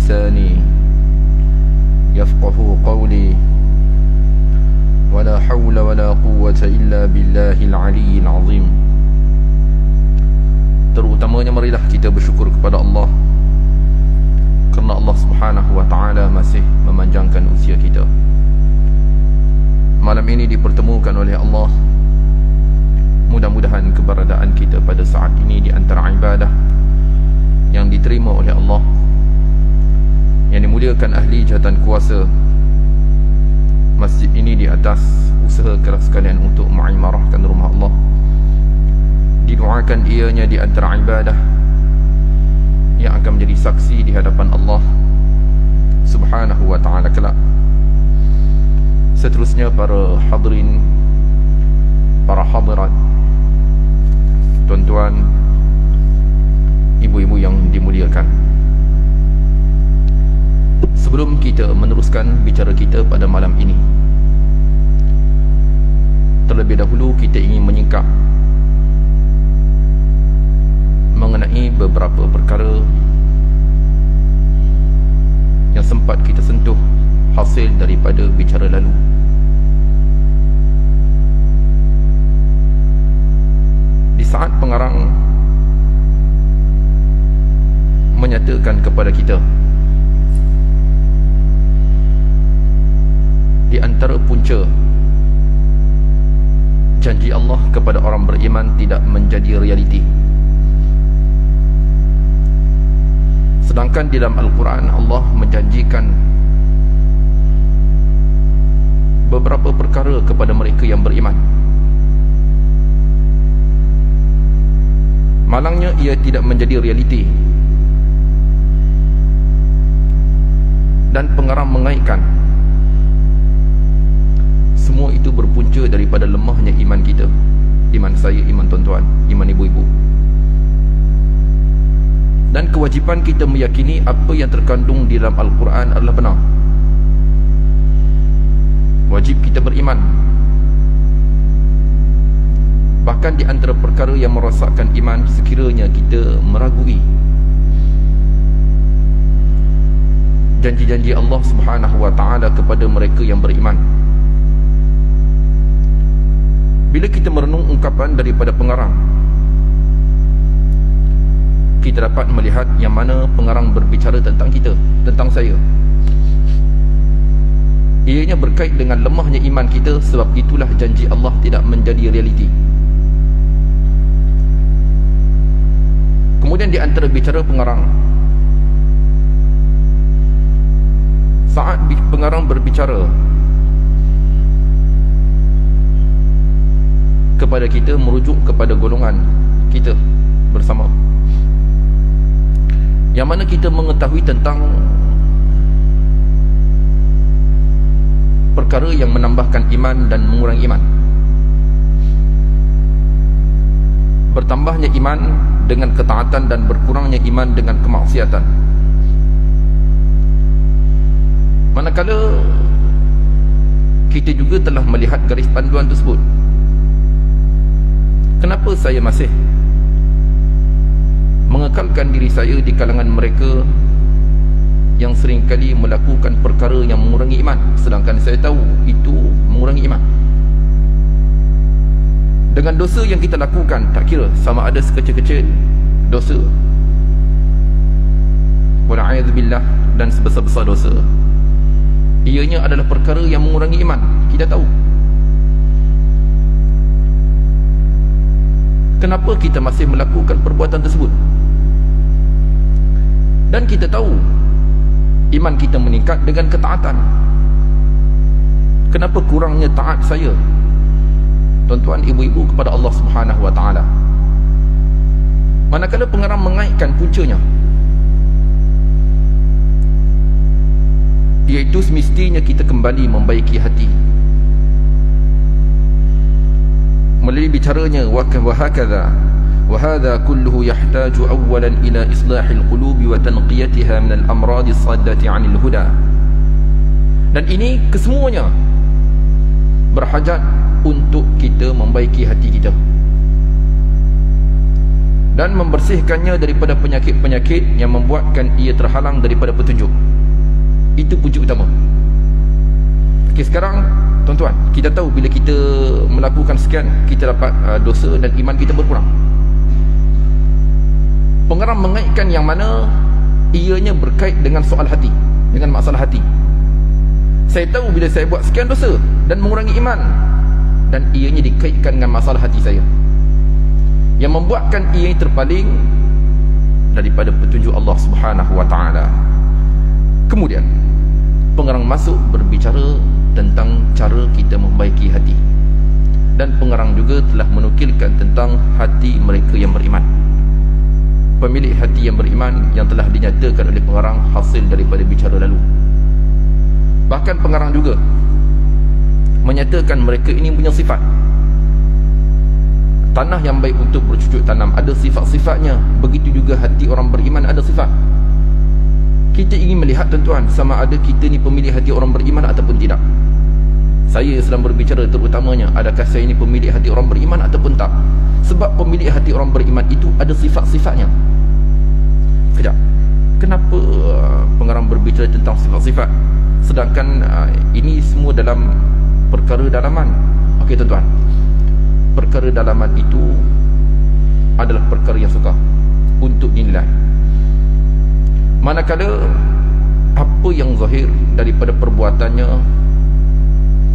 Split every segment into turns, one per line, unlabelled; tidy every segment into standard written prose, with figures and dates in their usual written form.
لساني يفقه قولي ولا حول ولا قوة إلا بالله العلي العظيم. Terutamanya marilah kita bersyukur kepada Allah kerana Allah Subhanahu wa taala masih memanjangkan usia kita. Malam ini dipertemukan oleh Allah. Mudah-mudahan keberadaan kita pada saat ini di antara ibadah yang diterima oleh Allah, yang dimuliakan ahli jahatan kuasa masjid ini di atas usaha keras sekalian untuk mengimarahkan rumah Allah. Didoakan ianya di antara ibadah yang akan menjadi saksi di hadapan Allah Subhanahu wa ta'ala kelak. Seterusnya para hadirin, para hadirat, tuan-tuan, ibu-ibu yang dimuliakan, sebelum kita meneruskan bicara kita pada malam ini, terlebih dahulu kita ingin menyingkap mengenai beberapa perkara yang sempat kita sentuh hasil daripada bicara lalu. Di saat pengarang menyatakan kepada kita di antara punca janji Allah kepada orang beriman tidak menjadi realiti, sedangkan di dalam Al-Quran Allah menjanjikan beberapa perkara kepada mereka yang beriman. Malangnya ia tidak menjadi realiti, dan pengarang mengaitkan semua itu berpunca daripada lemahnya iman kita, iman saya, iman tuan-tuan, iman ibu-ibu. Dan kewajipan kita meyakini apa yang terkandung di dalam Al-Quran adalah benar. Wajib kita beriman. Bahkan di antara perkara yang merosakkan iman sekiranya kita meragui janji-janji Allah Subhanahu wa ta'ala kepada mereka yang beriman. Bila kita merenung ungkapan daripada pengarang, kita dapat melihat yang mana pengarang berbicara tentang kita, tentang saya. Ianya berkait dengan lemahnya iman kita, sebab itulah janji Allah tidak menjadi realiti. Kemudian di antara bicara pengarang, saat pengarang berbicara kepada kita, merujuk kepada golongan kita bersama, yang mana kita mengetahui tentang perkara yang menambahkan iman dan mengurangi iman. Bertambahnya iman dengan ketaatan dan berkurangnya iman dengan kemaksiatan. Manakala kita juga telah melihat garis panduan tersebut, kenapa saya masih mengekalkan diri saya di kalangan mereka yang seringkali melakukan perkara yang mengurangi iman, sedangkan saya tahu itu mengurangi iman. Dengan dosa yang kita lakukan, tak kira sama ada sekecil-kecil dosa, wala'ayadzubillah, dan sebesar-besar dosa, ianya adalah perkara yang mengurangi iman. Kita tahu. Kenapa kita masih melakukan perbuatan tersebut? Dan kita tahu iman kita meningkat dengan ketaatan. Kenapa kurangnya taat saya, tuan-tuan, ibu-ibu, kepada Allah Subhanahu wa ta'ala? Manakala pengarang mengaitkan puncanya, iaitu semestinya kita kembali membaiki hati. Melalui bicaranya, wahakadha wahadha kulluhu yahtaju awalan ila islahil qulubi wa tanqiyatiha minal amradis saddati anil huda. Dan ini kesemuanya berhajat untuk kita membaiki hati kita. dan membersihkannya daripada penyakit-penyakit yang membuatkan ia terhalang daripada petunjuk. Itu punca utama. Okey, sekarang tuan-tuan, kita tahu bila kita melakukan sekian, kita dapat dosa dan iman kita berkurang. Pengarang mengaitkan yang mana ianya berkait dengan soal hati, dengan masalah hati. Saya tahu bila saya buat sekian dosa dan mengurangi iman, dan ianya dikaitkan dengan masalah hati saya, yang membuatkan ia terpaling daripada petunjuk Allah Subhanahu wa taala. Kemudian pengarang masuk berbicara tentang cara kita membaiki hati, dan pengarang juga telah menukilkan tentang hati mereka yang beriman. Pemilik hati yang beriman yang telah dinyatakan oleh pengarang hasil daripada bicara lalu. Bahkan pengarang juga menyatakan mereka ini punya sifat. Tanah yang baik untuk bercucuk tanam ada sifat-sifatnya. Begitu juga hati orang beriman ada sifat. Kita ingin melihat tuan-tuan, sama ada kita ni pemilik hati orang beriman ataupun tidak. Saya sedang berbicara terutamanya, adakah saya ini pemilik hati orang beriman ataupun tak. Sebab pemilik hati orang beriman itu ada sifat-sifatnya. Kejap, kenapa pengarang berbicara tentang sifat-sifat, sedangkan ini semua dalam perkara dalaman? Okey tuan-tuan, perkara dalaman itu adalah perkara yang sukar untuk dinilai. Manakala apa yang zahir daripada perbuatannya,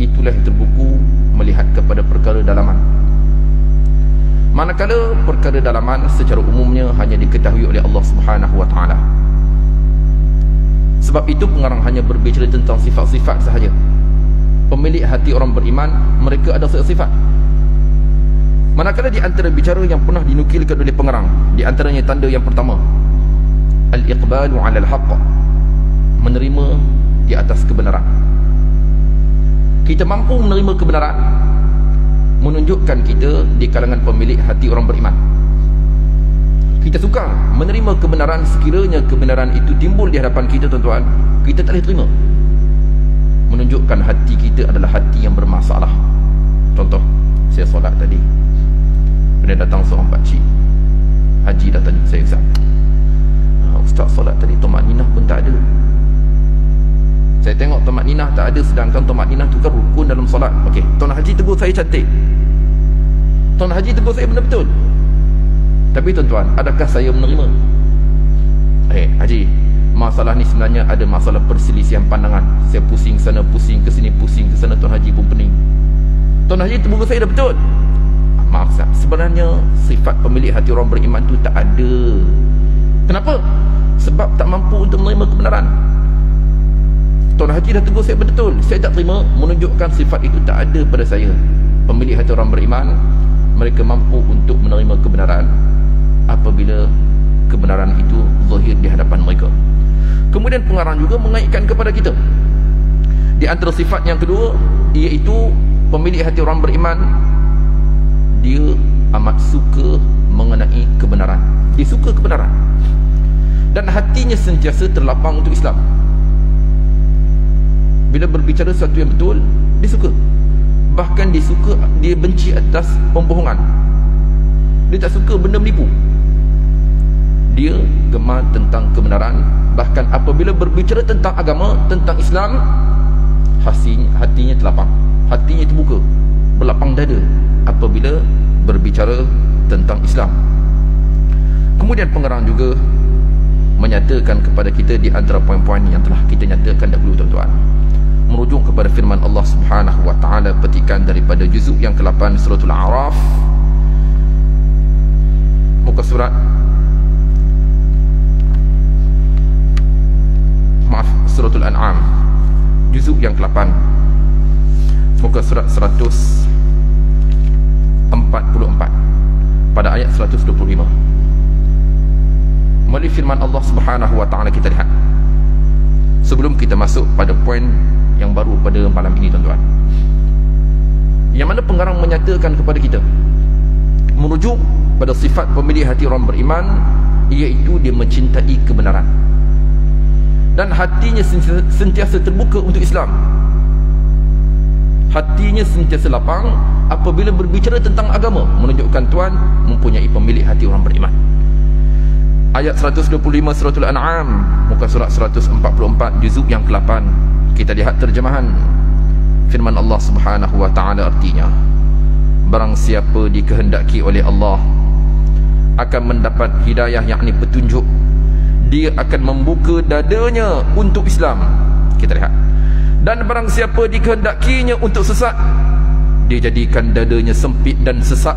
itulah yang terbuku melihat kepada perkara dalaman. Manakala perkara dalaman secara umumnya hanya diketahui oleh Allah Subhanahu wa taala. Sebab itu pengarang hanya berbicara tentang sifat-sifat sahaja. Pemilik hati orang beriman, mereka ada sifat. Manakala di antara bicara yang pernah dinukilkan oleh pengarang, di antaranya tanda yang pertama, al-iqbalu 'ala al-haqq, menerima di atas kebenaran. Kita mampu menerima kebenaran menunjukkan kita di kalangan pemilik hati orang beriman. Kita suka menerima kebenaran sekiranya kebenaran itu timbul di hadapan kita tuan-tuan, kita tak boleh terima. Menunjukkan hati kita adalah hati yang bermasalah. Contoh, saya solat tadi, kemudian datang seorang pakcik haji datang saya, Ustaz solat tadi tomak ninah pun tak ada. Saya tengok tomak ninah tak ada, sedangkan tomak ninah tu kan rukun dalam solat. Okey, Tuan Haji tegur saya cantik, Tuan Haji tegur saya benar-betul. Tapi tuan-tuan, adakah saya menerima? Haji, masalah ni sebenarnya ada masalah perselisihan pandangan. Saya pusing sana, pusing ke sini, pusing ke sana, Tuan Haji pun pening. Tuan Haji tegur saya dah betul. Maaf Ustaz, sebenarnya sifat pemilik hati orang beriman tu tak ada. Kenapa? Sebab tak mampu untuk menerima kebenaran. Tuan Haji dah tegur saya betul, saya tak terima, menunjukkan sifat itu tak ada pada saya. Pemilik hati orang beriman, mereka mampu untuk menerima kebenaran apabila kebenaran itu zahir di hadapan mereka. Kemudian pengarang juga mengaitkan kepada kita, di antara sifat yang kedua, iaitu pemilik hati orang beriman, dia amat suka mengenai kebenaran. Dia suka kebenaran, dan hatinya sentiasa terlapang untuk Islam. Bila berbicara sesuatu yang betul, dia suka. Bahkan dia suka, dia benci atas pembohongan. Dia tak suka benda menipu. Dia gemar tentang kebenaran. Bahkan apabila berbicara tentang agama, tentang Islam, hatinya terlapang, hatinya terbuka, berlapang dada apabila berbicara tentang Islam. Kemudian pengarang juga menyatakan kepada kita di antara poin-poin yang telah kita nyatakan dahulu tuan-tuan, merujuk kepada firman Allah Subhanahu wa taala, petikan daripada juzuk yang ke-8 suratul A'raf, muka surat suratul An'am, juzuk yang ke-8, muka surat 144, pada ayat 125. Melalui firman Allah Subhanahu wa taala kita lihat, sebelum kita masuk pada poin yang baru pada malam ini tuan-tuan, yang mana pengarang menyatakan kepada kita, merujuk pada sifat pemilik hati orang beriman, iaitu dia mencintai kebenaran, dan hatinya sentiasa terbuka untuk Islam. Hatinya sentiasa lapang apabila berbicara tentang agama, menunjukkan tuan mempunyai pemilik hati orang beriman. ayat 125 suratul An'am, muka surat 144 juzuk yang ke-8. Kita lihat terjemahan firman Allah Subhanahu wa taala, artinya barang siapa dikehendaki oleh Allah akan mendapat hidayah, yakni petunjuk, dia akan membuka dadanya untuk Islam. Kita lihat. Dan barang siapa dikehendakinya untuk sesat, dia jadikan dadanya sempit dan sesak,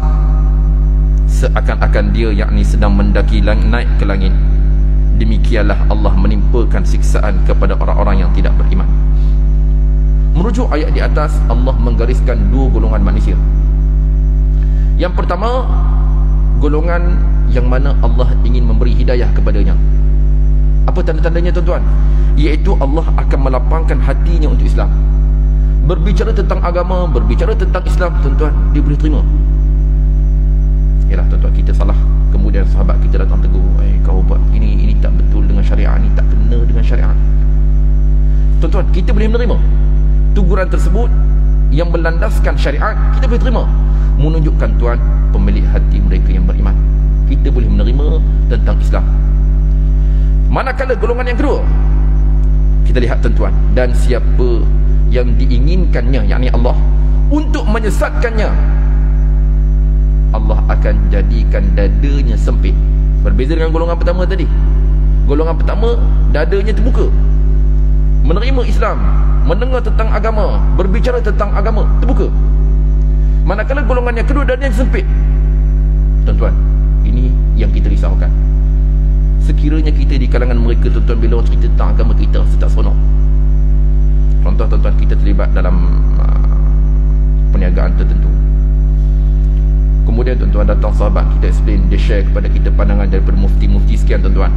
seakan-akan dia yakni sedang mendaki naik ke langit. Demikianlah Allah menimpakan siksaan kepada orang-orang yang tidak beriman. Merujuk ayat di atas, Allah menggariskan dua golongan manusia. Yang pertama, golongan yang mana Allah ingin memberi hidayah kepadanya. Apa tanda-tandanya tuan-tuan? Iaitu Allah akan melapangkan hatinya untuk Islam. Berbicara tentang agama, berbicara tentang Islam, tuan-tuan, dia boleh terima. Yalah tuan-tuan, kita salah, kemudian sahabat kita datang tegur, kau buat ini tak betul dengan syariat, ini tak kena dengan syariat. Tuan-tuan, kita boleh menerima teguran tersebut yang berlandaskan syariat, kita boleh terima. Menunjukkan tuan, pemilik hati mereka yang beriman. Kita boleh menerima tentang Islam. Manakala golongan yang kedua, kita lihat tuan-tuan, dan siapa yang diinginkannya, yakni Allah, untuk menyesatkannya, Allah akan jadikan dadanya sempit. Berbeza dengan golongan pertama tadi. Golongan pertama, dadanya terbuka, menerima Islam, mendengar tentang agama, berbicara tentang agama, terbuka. Manakala golongan yang kedua, dadanya sempit. Tuan-tuan, ini yang kita risaukan. Sekiranya kita di kalangan mereka, tuan-tuan, bila orang cerita tentang agama kita, rasa tak seronok. Contoh tuan-tuan, kita terlibat dalam perniagaan tertentu. Kemudian tuan-tuan datang sahabat kita explain, dia share kepada kita pandangan daripada mufti-mufti sekian tuan-tuan,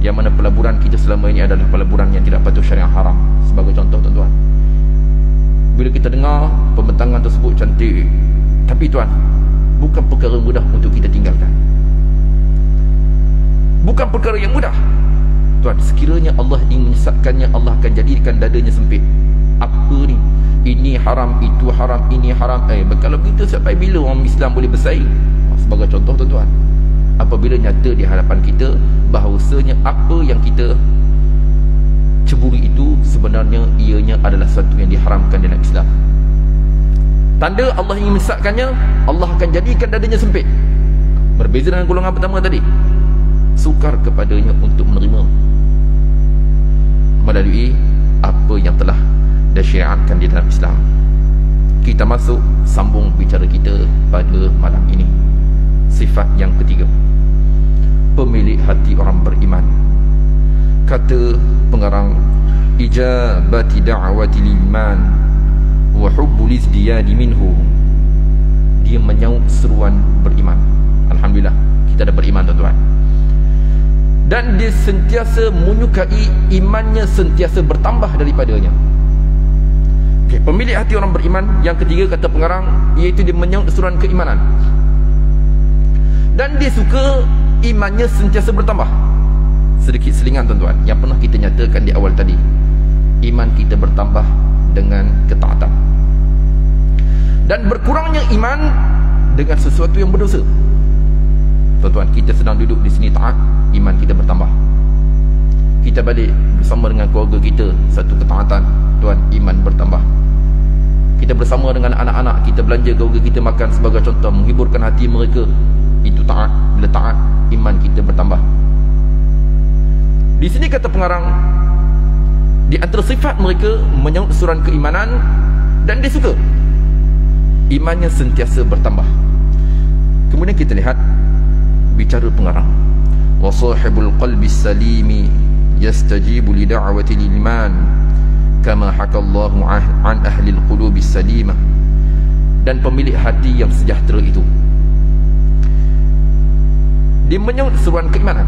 yang mana pelaburan kita selama ini adalah pelaburan yang tidak patuh syariah haram. Sebagai contoh tuan-tuan, bila kita dengar pembentangan tersebut cantik, tapi tuan, bukan perkara mudah untuk kita tinggalkan. Bukan perkara yang mudah tuan. Sekiranya Allah ingin menyesatkannya, Allah akan jadikan dadanya sempit. Apa ni? Ini haram, itu haram, ini haram. Kalau begitu sampai bila orang Islam boleh bersaing? Sebagai contoh tuan-tuan, apabila nyata di hadapan kita bahawasanya apa yang kita ceburi itu sebenarnya ianya adalah sesuatu yang diharamkan dalam Islam. Tanda Allah ingin menyesatkannya, Allah akan jadikan dadanya sempit. Berbeza dengan golongan pertama tadi, sukar kepadanya untuk menerima melalui apa yang telah disyariatkan di dalam Islam. Kita masuk sambung bicara kita pada malam ini. Sifat yang ketiga, pemilik hati orang beriman. Kata pengarang, ijabati da'wati liman wa hubbul izdiyadi minhu. Dia menyaut seruan beriman. Alhamdulillah, kita dah beriman tuan-tuan. Dan dia sentiasa menyukai imannya, sentiasa bertambah daripadanya. Okay, pemilik hati orang beriman yang ketiga kata pengarang, iaitu dia menyaut seruan keimanan. Dan dia suka imannya sentiasa bertambah. Sedikit selingan tuan-tuan yang pernah kita nyatakan di awal tadi, iman kita bertambah dengan ketaatan. Dan berkurangnya iman dengan sesuatu yang berdosa. Tuan-tuan, kita sedang duduk di sini taat, iman kita bertambah. Kita balik bersama dengan keluarga kita, satu ketaatan, tuan, iman bertambah. Kita bersama dengan anak-anak kita, belanja keluarga kita makan sebagai contoh, menghiburkan hati mereka, itu taat. Bila taat, iman kita bertambah. Di sini kata pengarang, di antara sifat mereka menyaut seruan keimanan, dan dia suka imannya sentiasa bertambah. Kemudian kita lihat bicara pengarang, wa sahibul qalbi salimi yastajibu li da'wati liman kama hakallahu an ahli alqulubi salimah. Dan pemilik hati yang sejahtera itu, dia menyaut seruan keimanan.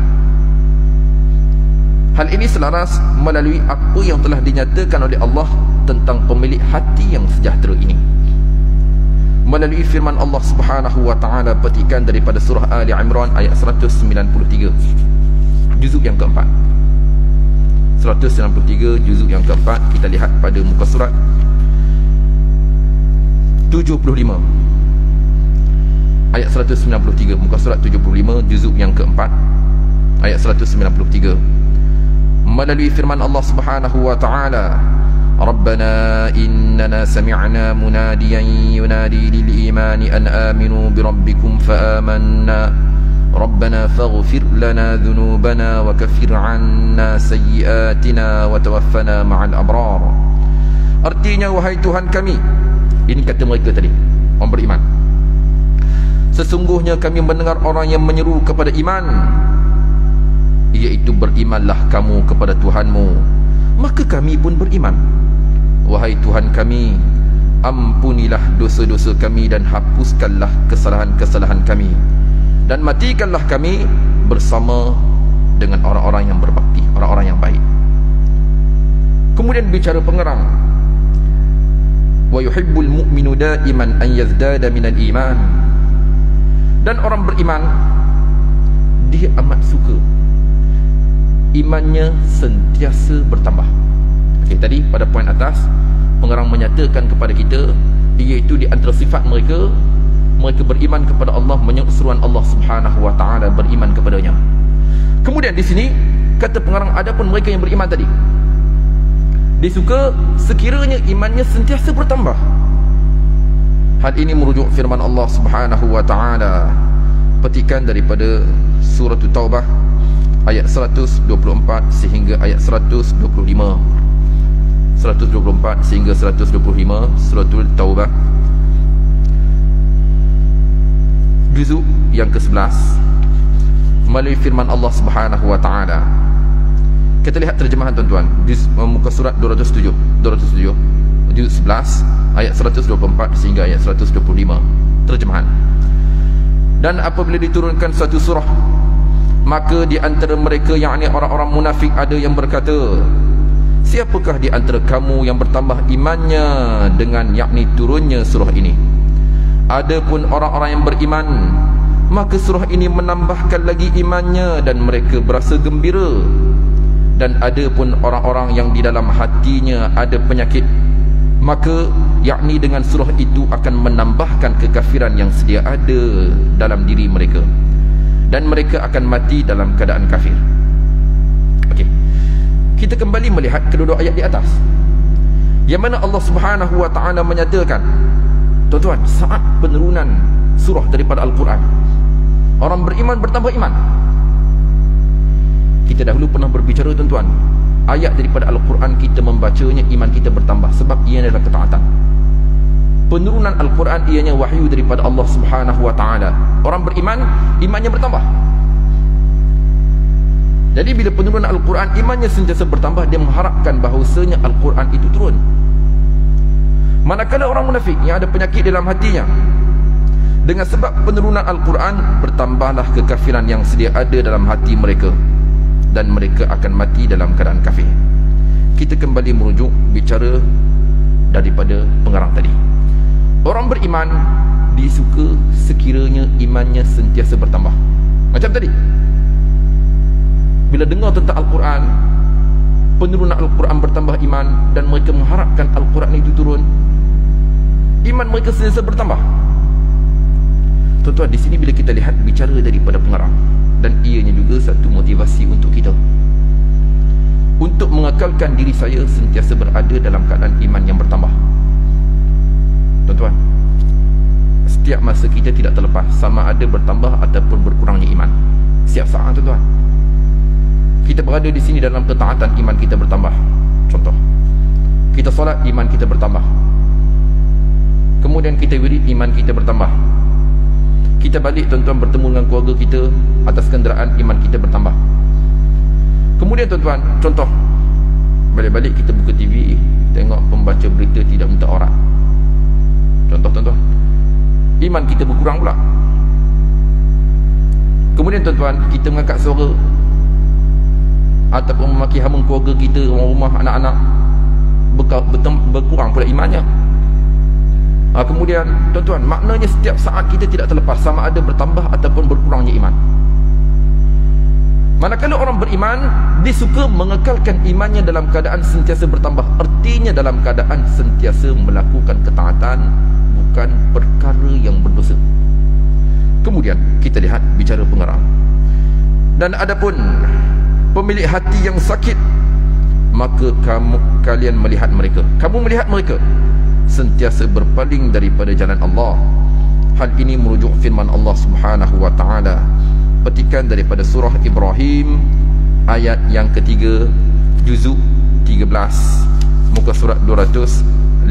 Hal ini selaras melalui apa yang telah dinyatakan oleh Allah tentang pemilik hati yang sejahtera ini melalui firman Allah Subhanahu wa taala, petikan daripada surah Ali Imran ayat 193, juzuk yang keempat. 193 juzuk yang keempat, kita lihat pada muka surat 75 ayat 193, muka surat 75 juzuk yang keempat. ayat 193. Melalui firman Allah Subhanahu wa taala, Rabbana innana sami'na munadiyan yunadi lil imani an aminu bi rabbikum fa amanna Rabbana faghfir lana dhunubana wa kaffir 'anna sayyi'atina wa tawaffana ma'al abrar. Artinya, wahai Tuhan kami, ini kata mereka tadi, orang beriman, sesungguhnya kami mendengar orang yang menyeru kepada iman, iaitu berimanlah kamu kepada Tuhanmu, maka kami pun beriman. Wahai Tuhan kami, ampunilah dosa-dosa kami dan hapuskanlah kesalahan-kesalahan kami, dan matikanlah kami bersama dengan orang-orang yang berbakti, orang-orang yang baik. Kemudian bicara pengerang, wa yuhibbul mu'minu da'iman an yazdada minal iman. Dan orang beriman, dia amat suka imannya sentiasa bertambah. Okey, tadi pada poin atas, pengarang menyatakan kepada kita, iaitu di antara sifat mereka, mereka beriman kepada Allah, menyebut seruan Allah Subhanahu wa taala, beriman kepadanya. Kemudian di sini kata pengarang, adapun mereka yang beriman tadi, dia suka sekiranya imannya sentiasa bertambah. Hal ini merujuk firman Allah Subhanahu wa taala, petikan daripada surah Taubah ayat 124 sehingga ayat 125. 124 sehingga 125 surah Taubah, juzuk yang ke-11, melalui firman Allah Subhanahu wa taala. Kita lihat terjemahan tuan-tuan di muka surat 207 juzuk 11 ayat 124 sehingga ayat 125. Terjemahan: dan apabila diturunkan suatu surah, maka di antara mereka, yakni orang-orang munafik, ada yang berkata, siapakah di antara kamu yang bertambah imannya dengan yakni turunnya surah ini? Adapun orang-orang yang beriman, maka surah ini menambahkan lagi imannya dan mereka berasa gembira. Dan ada pun orang-orang yang di dalam hatinya ada penyakit, maka yakni dengan surah itu akan menambahkan kekafiran yang sedia ada dalam diri mereka, dan mereka akan mati dalam keadaan kafir. Okey, kita kembali melihat kedua ayat di atas, yang mana Allah Subhanahu wa taala menyatakan, tuan-tuan, saat penurunan surah daripada Al-Quran, orang beriman bertambah iman. Kita dahulu pernah berbicara, tuan-tuan, ayat daripada Al-Quran kita membacanya, iman kita bertambah, sebab ia adalah ketaatan. Penurunan Al-Quran ianya wahyu daripada Allah Subhanahu wa taala. Orang beriman, imannya bertambah. Jadi bila penurunan Al-Quran, imannya sentiasa bertambah, dia mengharapkan bahawasanya Al-Quran itu turun. Manakala orang munafik yang ada penyakit dalam hatinya, dengan sebab penurunan Al-Quran, bertambahlah kekafiran yang sedia ada dalam hati mereka, dan mereka akan mati dalam keadaan kafir. Kita kembali merujuk bicara daripada pengarang tadi. Orang beriman disuka sekiranya imannya sentiasa bertambah. Macam tadi, bila dengar tentang Al-Quran, penurunan Al-Quran bertambah iman, dan mereka mengharapkan Al-Quran itu turun, iman mereka sentiasa bertambah. Tuan-tuan, di sini bila kita lihat bicara daripada pengarang, dan ianya juga satu motivasi untuk kita, untuk mengekalkan diri saya sentiasa berada dalam keadaan iman yang bertambah. Tuan-tuan, setiap masa kita tidak terlepas, sama ada bertambah ataupun berkurangnya iman. Setiap saat, tuan-tuan, kita berada di sini dalam ketaatan, iman kita bertambah. Contoh, kita solat, iman kita bertambah. Kemudian kita wirid, iman kita bertambah. Kita balik, tuan-tuan, bertemu dengan keluarga kita atas kenderaan, iman kita bertambah. Kemudian, tuan-tuan, contoh, balik-balik kita buka TV, tengok pembaca berita tidak minta orang. Contoh, tuan-tuan, iman kita berkurang pula. Kemudian, tuan-tuan, kita mengangkat suara ataupun memaki hama keluarga kita, orang rumah, anak-anak, berkurang pula imannya. Kemudian, tuan-tuan, maknanya setiap saat kita tidak terlepas, sama ada bertambah ataupun berkurangnya iman. Manakala orang beriman, dia suka mengekalkan imannya dalam keadaan sentiasa bertambah. Artinya dalam keadaan sentiasa melakukan ketaatan, bukan perkara yang berdosa. Kemudian kita lihat bicara pengarang, Dan adapun pemilik hati yang sakit, maka kalian melihat mereka, kamu melihat mereka sentiasa berpaling daripada jalan Allah. Hal ini merujuk firman Allah Subhanahu wa taala, petikan daripada surah Ibrahim ayat yang ketiga, juzuk 13, muka surat 255.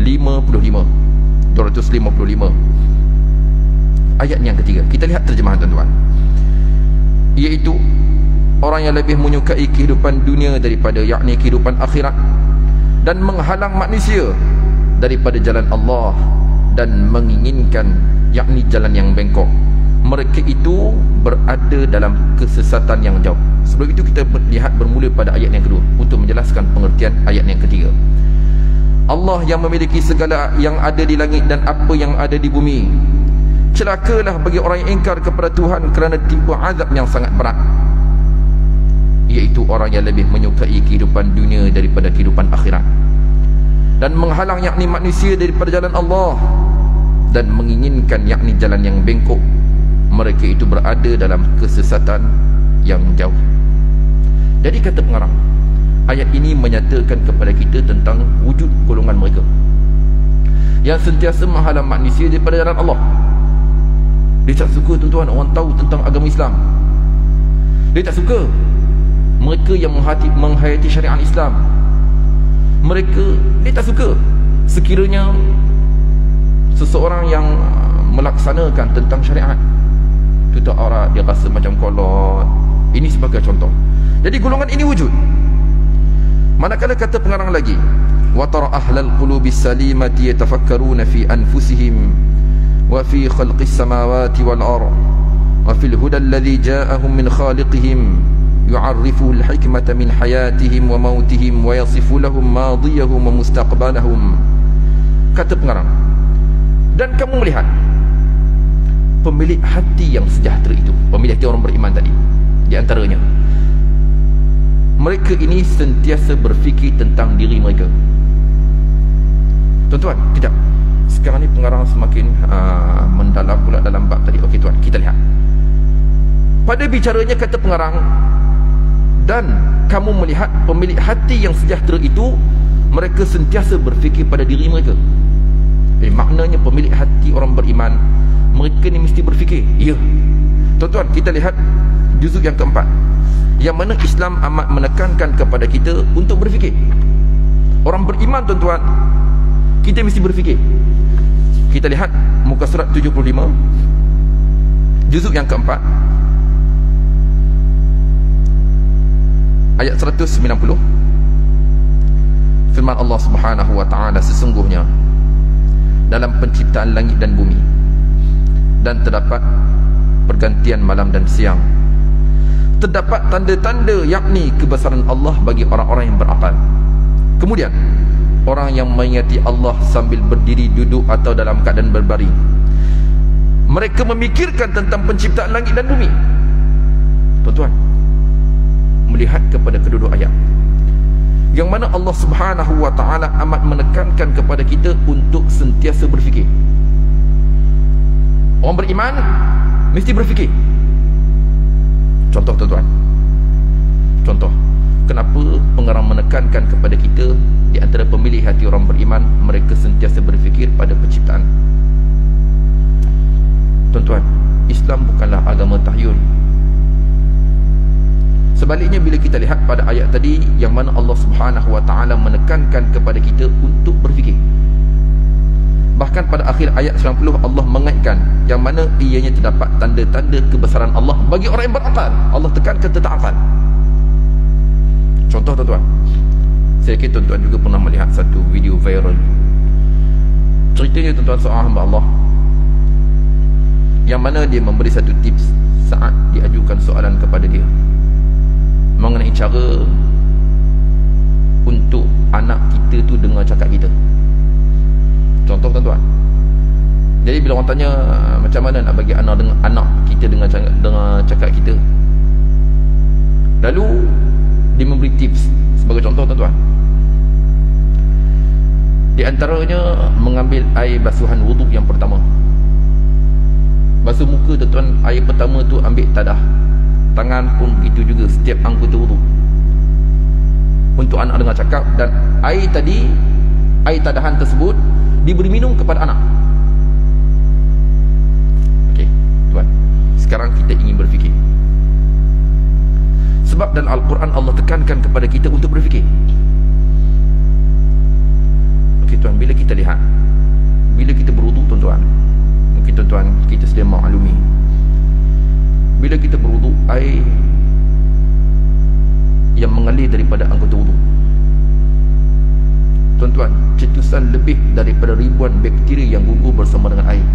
Ayat yang ketiga, kita lihat terjemahan tuan-tuan, iaitu orang yang lebih menyukai kehidupan dunia daripada, yakni kehidupan akhirat, dan menghalang manusia daripada jalan Allah dan menginginkan, yakni jalan yang bengkok, mereka itu berada dalam kesesatan yang jauh. Sebelum itu kita lihat bermula pada ayat yang kedua untuk menjelaskan pengertian ayat yang ketiga. Allah yang memiliki segala yang ada di langit dan apa yang ada di bumi. Celakalah bagi orang yang ingkar kepada Tuhan kerana timpa azab yang sangat berat, iaitu orang yang lebih menyukai kehidupan dunia daripada kehidupan akhirat, dan menghalang, yakni manusia, daripada jalan Allah dan menginginkan, yakni jalan yang bengkok, mereka itu berada dalam kesesatan yang jauh. Jadi kata pengarang, ayat ini menyatakan kepada kita tentang wujud golongan mereka yang sentiasa menghalang manusia daripada jalan Allah. Dia tak suka tuan-tuan orang tahu tentang agama Islam. Dia tak suka mereka yang menghayati syariat Islam. Dia tak suka sekiranya seseorang yang melaksanakan tentang syariat itu tak orang, dia rasa macam kolot. Ini sebagai contoh. Jadi golongan ini wujud. Manakala kata pengarang lagi, wa tara ahlal qulubis salimati yatafakkaruna fi anfusihim wa fi khalqis samawati wal ard wa fil huda alladhi ja'ahum min khaliqihim yu'arrifu al-hikmata min hayatihim wa mautihim wa yasifu lahum madiyahum wa mustaqbalahum. Kata pengarang, dan kamu melihat pemilik hati yang sejahtera itu, pemilik hati orang beriman tadi, di antaranya mereka ini sentiasa berfikir tentang diri mereka. Tuan-tuan, kejap, sekarang ni pengarang semakin mendalam pula dalam bab tadi. Okey tuan, kita lihat pada bicaranya, kata pengarang, dan kamu melihat pemilik hati yang sejahtera itu, mereka sentiasa berfikir pada diri mereka. Maknanya pemilik hati orang beriman, mereka ni mesti berfikir. Ya tuan-tuan, kita lihat juzuk yang keempat, yang mana Islam amat menekankan kepada kita untuk berfikir. Orang beriman tuan-tuan, kita mesti berfikir. Kita lihat muka surat 75, juzuk yang keempat, ayat 190. Firman Allah Subhanahu wa taala, sesungguhnya dalam penciptaan langit dan bumi dan terdapat pergantian malam dan siang, terdapat tanda-tanda, yakni kebesaran Allah bagi orang-orang yang berakal. Kemudian orang yang mengingati Allah sambil berdiri, duduk atau dalam keadaan berbaring, mereka memikirkan tentang penciptaan langit dan bumi. Tuan-tuan, melihat kepada kedua-dua ayat, yang mana Allah Subhanahu wa ta'ala amat menekankan kepada kita untuk sentiasa berfikir. Orang beriman mesti berfikir. Contoh tuan-tuan, contoh kenapa pengarang menekankan kepada kita, di antara pemilih hati orang beriman, mereka sentiasa berfikir pada penciptaan. Tuan-tuan, Islam bukanlah agama tahyul. Sebaliknya, bila kita lihat pada ayat tadi, yang mana Allah Subhanahu wa ta'ala menekankan kepada kita untuk berfikir. Bahkan pada akhir ayat 90 Allah mengaitkan, yang mana ianya terdapat tanda-tanda kebesaran Allah bagi orang yang berakal. Allah tekankan tentang akal. Contoh tuan-tuan, saya kira tuan-tuan juga pernah melihat satu video viral. Ceritanya tuan-tuan, seorang hamba Allah yang mana dia memberi satu tips saat diajukan soalan kepada dia mengenai cara untuk anak kita tu dengar cakap kita. Contoh tuan-tuan, jadi bila orang tanya macam mana nak bagi anak kita dengar cakap kita, lalu dia memberi tips. Sebagai contoh tuan-tuan, di antaranya mengambil air basuhan wuduk yang pertama, basuh muka tuan-tuan. Air pertama tu ambil tadah, bertentangan pun begitu juga setiap anggota wudu untuk anak dengar cakap. Dan air tadi, air tadahan tersebut diberi minum kepada anak. Okey, tuan, sekarang kita ingin berfikir. Sebab dalam Al-Quran Allah tekankan kepada kita untuk berfikir. Okey tuan, bila kita lihat, bila kita berwudu tuan-tuan, mungkin tuan-tuan kita sedia maklumi, bila kita berwudu, air yang mengalir daripada anggota wudu, tuan-tuan, cetusan lebih daripada ribuan bakteria yang gugur bersama dengan air.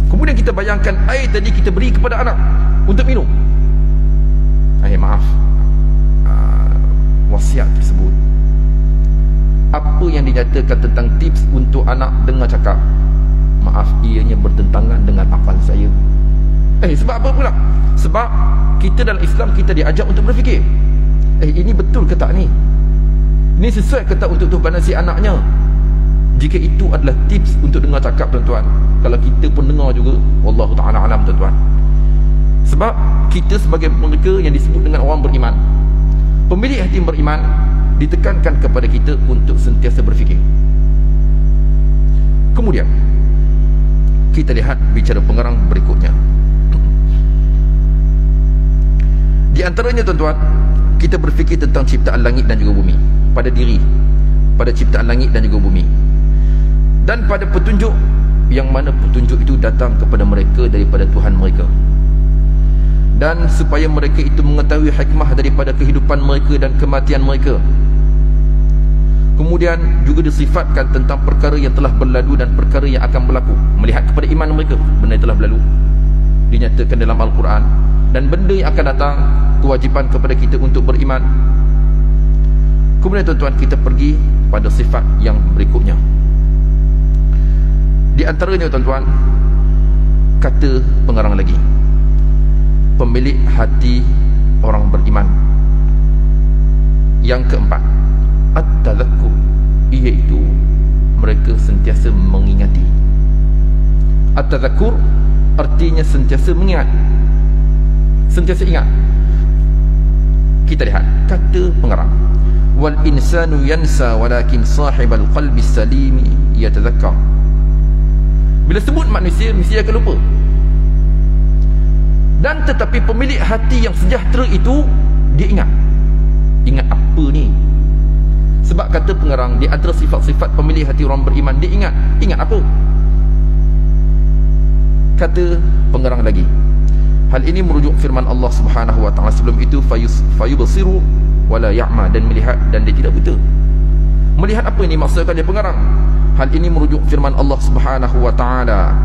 Kemudian kita bayangkan air tadi kita beri kepada anak untuk minum. Maaf, wasiat tersebut, apa yang dinyatakan tentang tips untuk anak dengar cakap, maaf, ianya bertentangan dengan akal saya. Sebab apa pula? Sebab kita dalam Islam kita diajak untuk berfikir. Ini betul ke tak ni? Ini sesuai ke tak untuk tuhan si anaknya? Jika itu adalah tips untuk dengar cakap tuan-tuan, kalau kita pun dengar juga, wallahu ta'ala alam tuan-tuan. Sebab kita sebagai mereka yang disebut dengan orang beriman, pemilik hati yang beriman, ditekankan kepada kita untuk sentiasa berfikir. Kemudian kita lihat bicara pengarang berikutnya. Di antaranya tuan-tuan, kita berfikir tentang ciptaan langit dan juga bumi, pada diri, pada ciptaan langit dan juga bumi, dan pada petunjuk, yang mana petunjuk itu datang kepada mereka daripada Tuhan mereka, dan supaya mereka itu mengetahui hikmah daripada kehidupan mereka dan kematian mereka. Kemudian juga disifatkan tentang perkara yang telah berlalu dan perkara yang akan berlaku, melihat kepada iman mereka, benda yang telah berlalu dinyatakan dalam Al-Quran, dan benda yang akan datang, kewajipan kepada kita untuk beriman. Kemudian tuan-tuan, kita pergi pada sifat yang berikutnya. Di antaranya tuan-tuan, kata pengarang lagi, pemilik hati orang beriman. Yang keempat, at-tadhakkur, iaitu mereka sentiasa mengingati. At-tadhakkur artinya sentiasa mengingat, sentiasa ingat. Kita lihat kata pengarang, wal insanu yansa walakin sahibal qalbi salimi yatadhakkar. Bila sebut manusia, mesti akan lupa. Dan tetapi pemilik hati yang sejahtera itu, dia ingat. Ingat apa ni? Sebab kata pengarang, di antara sifat-sifat pemilik hati orang beriman, dia ingat. Ingat apa? Kata pengarang lagi, hal ini merujuk firman Allah Subhanahu wa taala sebelum itu, fayubsiru wala ya'ma, dan melihat dan dia tidak buta. Melihat apa ini maksudkan dia pengarang? Hal ini merujuk firman Allah Subhanahu wa taala,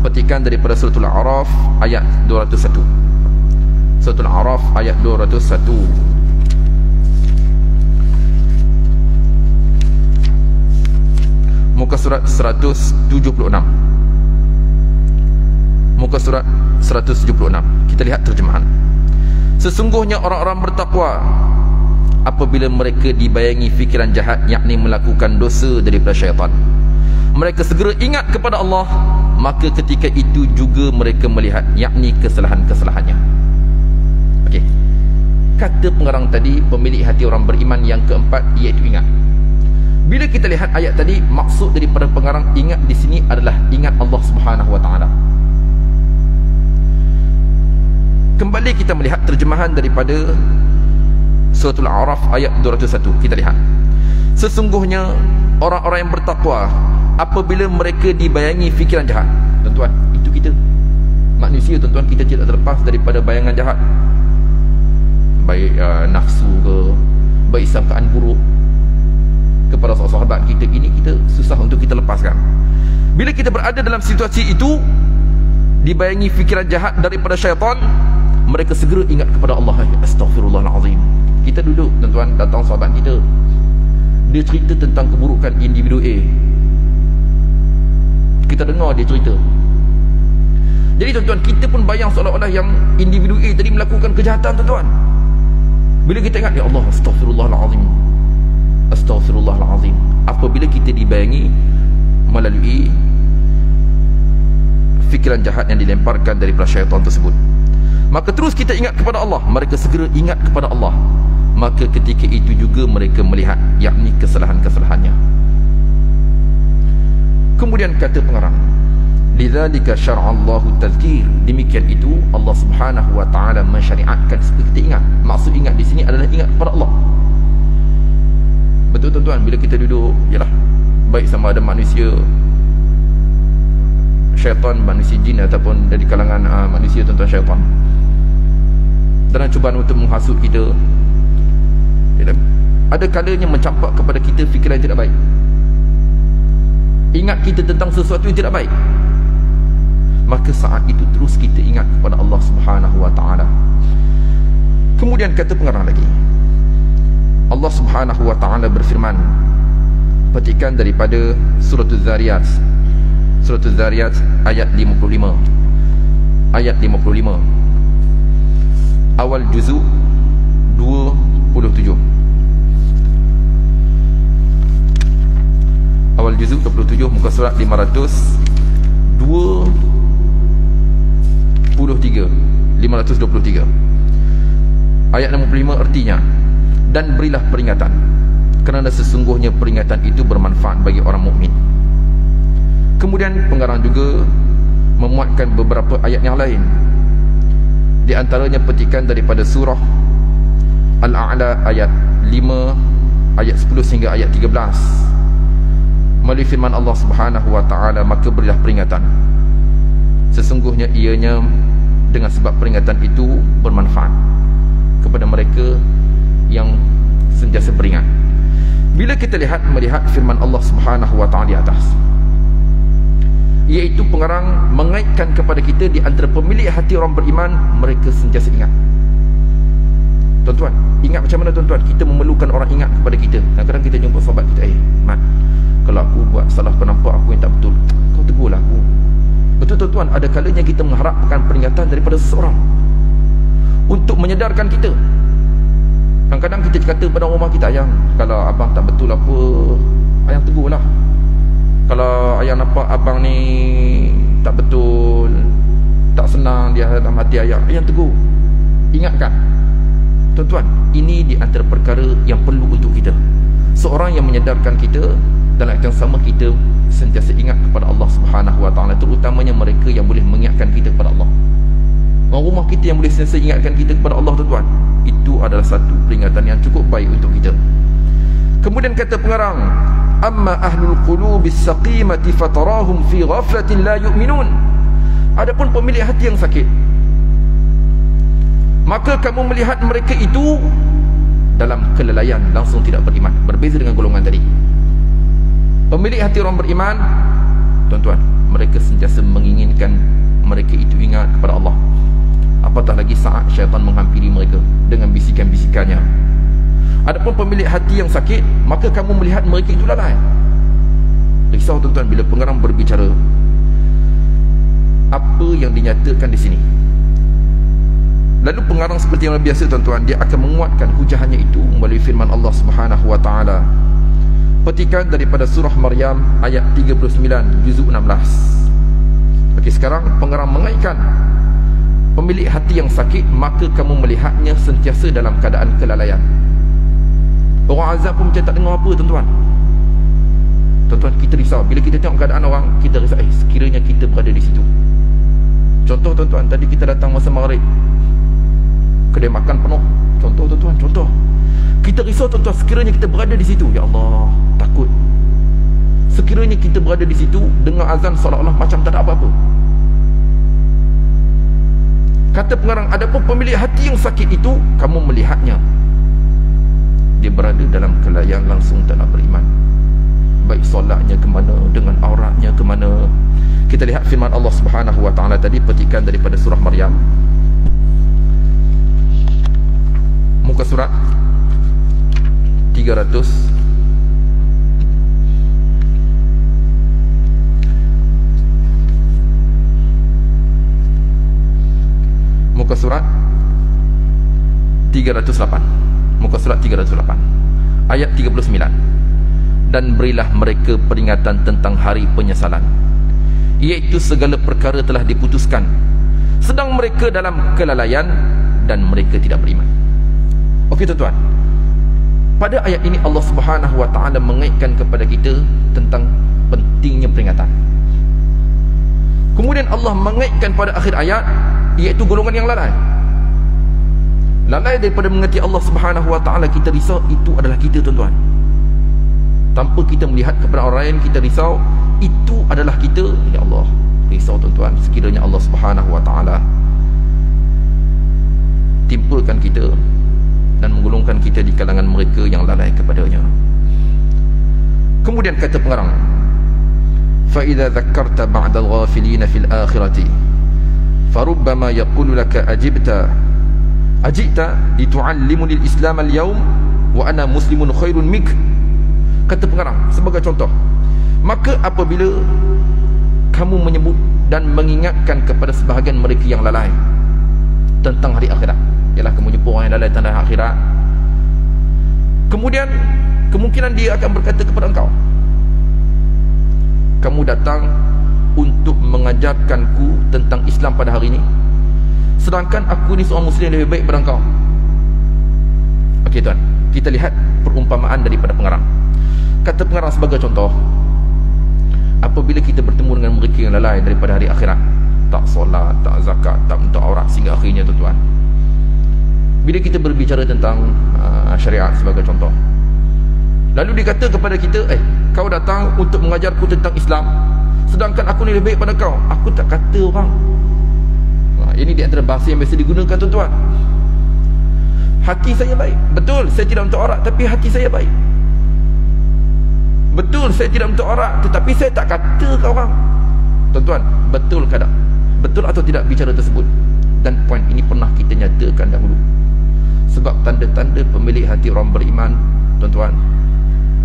petikan daripada surah Al-A'raf ayat 201. Surah Al-A'raf ayat 201. Muka surat 176. Muka surat 176. Kita lihat terjemahan. Sesungguhnya orang-orang bertakwa, apabila mereka dibayangi fikiran jahat, yakni melakukan dosa daripada syaitan, mereka segera ingat kepada Allah, maka ketika itu juga mereka melihat, yakni kesalahan-kesalahannya. Okey. Kata pengarang tadi, pemilik hati orang beriman yang keempat, iaitu ingat. Bila kita lihat ayat tadi, maksud daripada pengarang ingat di sini adalah ingat Allah Subhanahu wa taala. Kembali kita melihat terjemahan daripada surah Al-A'raf ayat 201. Kita lihat, sesungguhnya orang-orang yang bertakwa, apabila mereka dibayangi fikiran jahat. Tuan-tuan, itu kita manusia tuan-tuan, kita tidak terlepas daripada bayangan jahat, baik nafsu ke, baik sangkaan buruk kepada sahabat kita. Ini kita susah untuk kita lepaskan. Bila kita berada dalam situasi itu, dibayangi fikiran jahat daripada syaitan, mereka segera ingat kepada Allah. Astaghfirullahalazim. Kita duduk tuan-tuan, datang sahabat kita, dia cerita tentang keburukan individu A, kita dengar dia cerita. Jadi tuan-tuan, kita pun bayang seolah-olah yang individu A tadi melakukan kejahatan tuan-tuan. Bila kita ingat, ya Allah, astaghfirullahalazim, astaghfirullahalazim. Apabila kita dibayangi melalui fikiran jahat yang dilemparkan daripada syaitan tersebut. maka terus kita ingat kepada Allah, mereka segera ingat kepada Allah, maka ketika itu juga mereka melihat, yakni kesalahan-kesalahannya. Kemudian kata pengarang, lidzalika syara'allahu tazkir, demikian itu Allah Subhanahu wa taala mensyariatkan supaya kita ingat. Maksud ingat di sini adalah ingat kepada Allah. Betul tuan-tuan, bila kita duduk, yalah, baik sama ada manusia syaitan, manusia jin ataupun dari kalangan manusia tuan-tuan syaitan, dalam cubaan untuk menghasut kita, ada kalanya mencampak kepada kita fikiran yang tidak baik, ingat kita tentang sesuatu yang tidak baik, maka saat itu terus kita ingat kepada Allah Subhanahu wa taala. Kemudian kata pengarang lagi, Allah Subhanahu wa taala berfirman, petikan daripada surah Az-Zariyat, surah Az-Zariyat ayat 55, ayat 55, awal juzuk 27, awal juzuk 27, muka surat 523, ayat 65 artinya, dan berilah peringatan, kerana sesungguhnya peringatan itu bermanfaat bagi orang mukmin. Kemudian pengarang juga memuatkan beberapa ayat yang lain, di antaranya petikan daripada surah Al-A'la ayat 5, ayat 10 hingga ayat 13, melalui firman Allah Subhanahu wa taala, maka berilah peringatan, sesungguhnya ianya dengan sebab peringatan itu bermanfaat kepada mereka yang sentiasa beringat. Bila kita melihat firman Allah Subhanahu wa taala di atas, iaitu pengarang mengaitkan kepada kita di antara pemilik hati orang beriman, mereka sentiasa ingat. Tuan-tuan, ingat macam mana tuan-tuan? Kita memerlukan orang ingat kepada kita. Kadang-kadang kita jumpa sahabat kita, Mat, kalau aku buat salah penampak aku yang tak betul, kau tegurlah aku. Betul tuan-tuan, ada kalanya kita mengharapkan peringatan daripada seseorang untuk menyedarkan kita. Kadang-kadang kita kata pada rumah kita, ayang, kalau abang tak betul apa, ayang tegurlah. Kalau ayang nampak abang ni tak betul, tak senang di dalam hati ayang, ayang tegur, ingatkan. Tuan-tuan, ini di antara perkara yang perlu untuk kita. Seorang yang menyedarkan kita, dalam yang sama kita sentiasa ingat kepada Allah Subhanahu wa taala, terutamanya mereka yang boleh mengingatkan kita kepada Allah. Orang rumah kita yang boleh sentiasa ingatkan kita kepada Allah, tuan-tuan, itu adalah satu peringatan yang cukup baik untuk kita. Kemudian kata pengarang, amma ahlul qulubis saqimati fatarahum fi ghaflatin la yu'minun, adapun pemilik hati yang sakit, maka kamu melihat mereka itu dalam kelalaian, langsung tidak beriman. Berbeza dengan golongan tadi. Pemilik hati orang beriman, tuan-tuan, mereka sentiasa menginginkan mereka itu ingat kepada Allah, apatah lagi saat syaitan menghampiri mereka dengan bisikan-bisikannya. Adapun pemilik hati yang sakit, maka kamu melihat mereka itu lalai. Risau tuan-tuan bila pengarang berbicara apa yang dinyatakan di sini. Lalu pengarang seperti yang biasa tuan-tuan, dia akan menguatkan hujahannya itu melalui firman Allah Subhanahu wa taala. Petikan daripada surah Maryam ayat 39 juzuk 16. Okey, sekarang pengarang mengaitkan pemilik hati yang sakit, maka kamu melihatnya sentiasa dalam keadaan kelalaian. Orang azab pun macam tak dengar apa, tuan-tuan. Tuan-tuan, kita risau bila kita tengok keadaan orang, kita risau, sekiranya kita berada di situ. Contoh tuan-tuan, tadi kita datang masa maghrib, kedai makan penuh. Contoh tuan-tuan, contoh. Kita risau tuan-tuan, sekiranya kita berada di situ, ya Allah, takut. Sekiranya kita berada di situ, dengar azan seolah-olah macam tak ada apa-apa. Kata pengarang, adapun pemilik hati yang sakit itu, kamu melihatnya, dia berada dalam kelalaian, langsung tak nak beriman. Baik solatnya ke mana, dengan auratnya ke mana. Kita lihat firman Allah Subhanahu wa taala tadi, petikan daripada surah Maryam, muka surat 300 muka surat 308, muka surat 308 ayat 39. Dan berilah mereka peringatan tentang hari penyesalan, iaitu segala perkara telah diputuskan, sedang mereka dalam kelalaian dan mereka tidak beriman. Okey tuan-tuan, pada ayat ini Allah Subhanahu wa taala mengaitkan kepada kita tentang pentingnya peringatan. Kemudian Allah mengaitkan pada akhir ayat, iaitu golongan yang lalai. Lalai daripada mengerti Allah Subhanahu wa taala, kita risau, itu adalah kita tuan-tuan. Tanpa kita melihat kepada orang lain, kita risau, itu adalah kita. Ya Allah, risau tuan-tuan, sekiranya Allah Subhanahu wa taala timpakan kita dan menggolongkan kita di kalangan mereka yang lalai kepadanya. Kemudian kata pengarang, فَإِذَا ذَكَّرْتَ بَعْدَ الْغَافِلِينَ فِي الْآخِرَةِ فَرُبَّمَا يَقُولُ لَكَ أَجِئْتَ لِتُعَلِّمُنِي الْإِسْلَامَ الْيَوْمِ وَأَنَا مُسْلِمٌ خَيْرٌ مِنْكَ. Kata pengarang sebagai contoh, maka apabila kamu menyebut dan mengingatkan kepada sebahagian mereka yang lalai tentang hari akhirat, ialah kamu jumpa orang yang lalai tentang hari akhirat, kemudian kemungkinan dia akan berkata kepada engkau, kamu datang untuk mengajarkanku tentang Islam pada hari ini, sedangkan aku ni seorang Muslim lebih baik daripada engkau. Okey tuan, kita lihat perumpamaan daripada pengarang. Kata pengarang sebagai contoh, apabila kita bertemu dengan mereka yang lalai daripada hari akhirat, tak solat, tak zakat, tak minta aurat, sehingga akhirnya tuan-tuan, bila kita berbicara tentang syariat sebagai contoh, lalu dia kata kepada kita, kau datang untuk mengajarku tentang Islam, sedangkan aku ni lebih baik pada kau. Aku tak kata orang. Ini di antara bahasa yang biasa digunakan tuan-tuan. Hati saya baik, betul, saya tidak minta aurat, tapi hati saya baik. Betul, saya tidak minta aurat, tetapi saya tak kata ke orang. Tuan-tuan, betul ke tak? Betul atau tidak bicara tersebut? Dan poin ini pernah kita nyatakan dahulu. Sebab tanda-tanda pemilik hati orang beriman, tuan-tuan,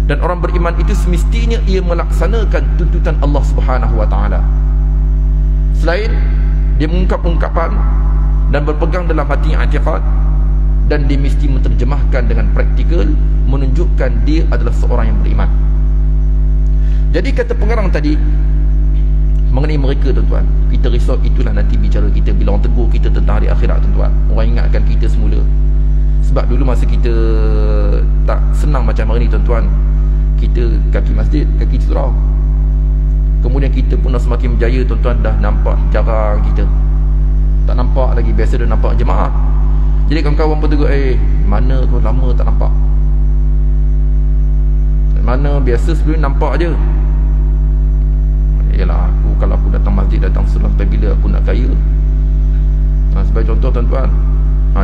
dan orang beriman itu semestinya ia melaksanakan tuntutan Allah Subhanahu wa taala. Selain dia mengungkap ungkapan dan berpegang dalam hatinya i'tiqad, dan dia mesti menterjemahkan dengan praktikal, menunjukkan dia adalah seorang yang beriman. Jadi kata pengarang tadi mengenai mereka tuan-tuan, kita risau itulah nanti bicara kita bila orang tegur kita tentang hari akhirat tuan-tuan. Orang ingatkan kita semula. Sebab dulu masa kita tak senang macam hari ni tuan-tuan, kita kaki masjid, kaki surau. Kemudian kita pun dah semakin berjaya tuan-tuan, dah nampak jarang kita. Tak nampak lagi, biasa dah nampak jemaah. Jadi kawan-kawan pun tegur, mana kau lama tak nampak? Mana biasa sebelum nampak je. Yalah, kalau aku datang masjid, datang surau sampai bila aku nak kaya. Sebagai contoh tuan-tuan,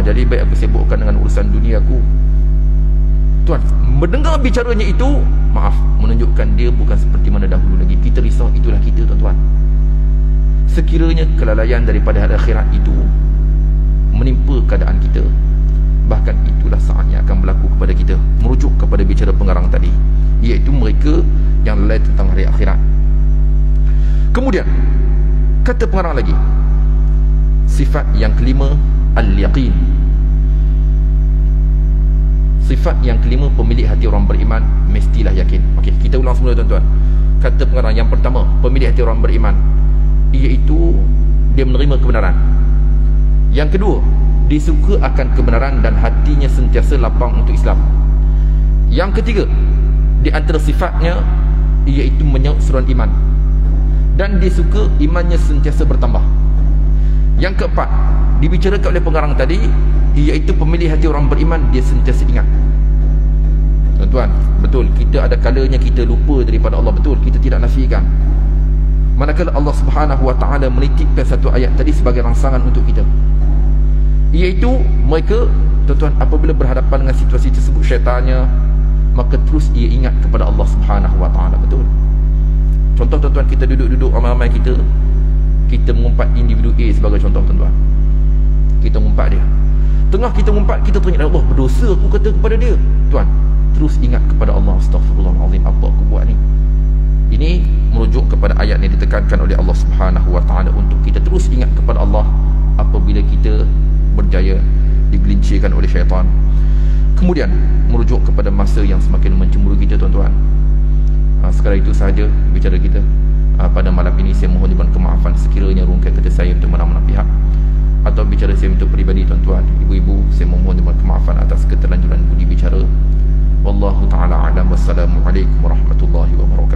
jadi baik aku sibukkan dengan urusan dunia aku. Tuan, mendengar bicaranya itu, maaf, menunjukkan dia bukan seperti mana dahulu lagi. Kita risau, itulah kita tuan-tuan. Sekiranya kelalaian daripada hari akhirat itu menimpa keadaan kita, bahkan itulah saatnya akan berlaku kepada kita. Merujuk kepada bicara pengarang tadi, iaitu mereka yang lalai tentang hari akhirat. Kemudian kata pengarang lagi, sifat yang kelima, al-yaqin. Sifat yang kelima pemilik hati orang beriman, mestilah yakin. Okey, kita ulang semula tuan-tuan. Kata pengarang yang pertama, pemilik hati orang beriman, iaitu dia menerima kebenaran. Yang kedua, dia suka akan kebenaran dan hatinya sentiasa lapang untuk Islam. Yang ketiga, di antara sifatnya iaitu menyaut seruan iman, dan dia suka imannya sentiasa bertambah. Yang keempat, dibicarakan oleh pengarang tadi, iaitu pemilih hati orang beriman, dia sentiasa ingat. Tuan-tuan, betul, kita ada kalanya kita lupa daripada Allah, betul, kita tidak nafikan. Manakala Allah Subhanahu wa taala menitipkan satu ayat tadi sebagai rangsangan untuk kita, iaitu mereka, tuan-tuan, apabila berhadapan dengan situasi tersebut syaitannya, maka terus ia ingat kepada Allah Subhanahu wa taala. Betul. Contoh tuan-tuan, kita duduk-duduk ramai-ramai, kita mengumpat individu A sebagai contoh tuan-tuan. Kita mengumpat dia. Tengah kita mengumpat, kita teringat, Allah, berdosa aku kata kepada dia. Tuan, terus ingat kepada Allah. Astaghfirullahalazim, apa aku buat ni? Ini merujuk kepada ayat yang ditekankan oleh Allah Subhanahu wa taala untuk kita terus ingat kepada Allah apabila kita berjaya digelincirkan oleh syaitan. Kemudian merujuk kepada masa yang semakin mencemburu kita tuan-tuan. Sekarang itu sahaja bicara kita. pada malam ini saya mohon diberikan kemaafan sekiranya rungkai kata saya untuk mana-mana pihak atau bicara saya untuk peribadi tuan-tuan, ibu-ibu, saya mohon diberikan kemaafan atas keterlanjuran budi bicara. Wallahu ta'ala a'lam. Wassalamualaikum warahmatullahi wabarakatuh.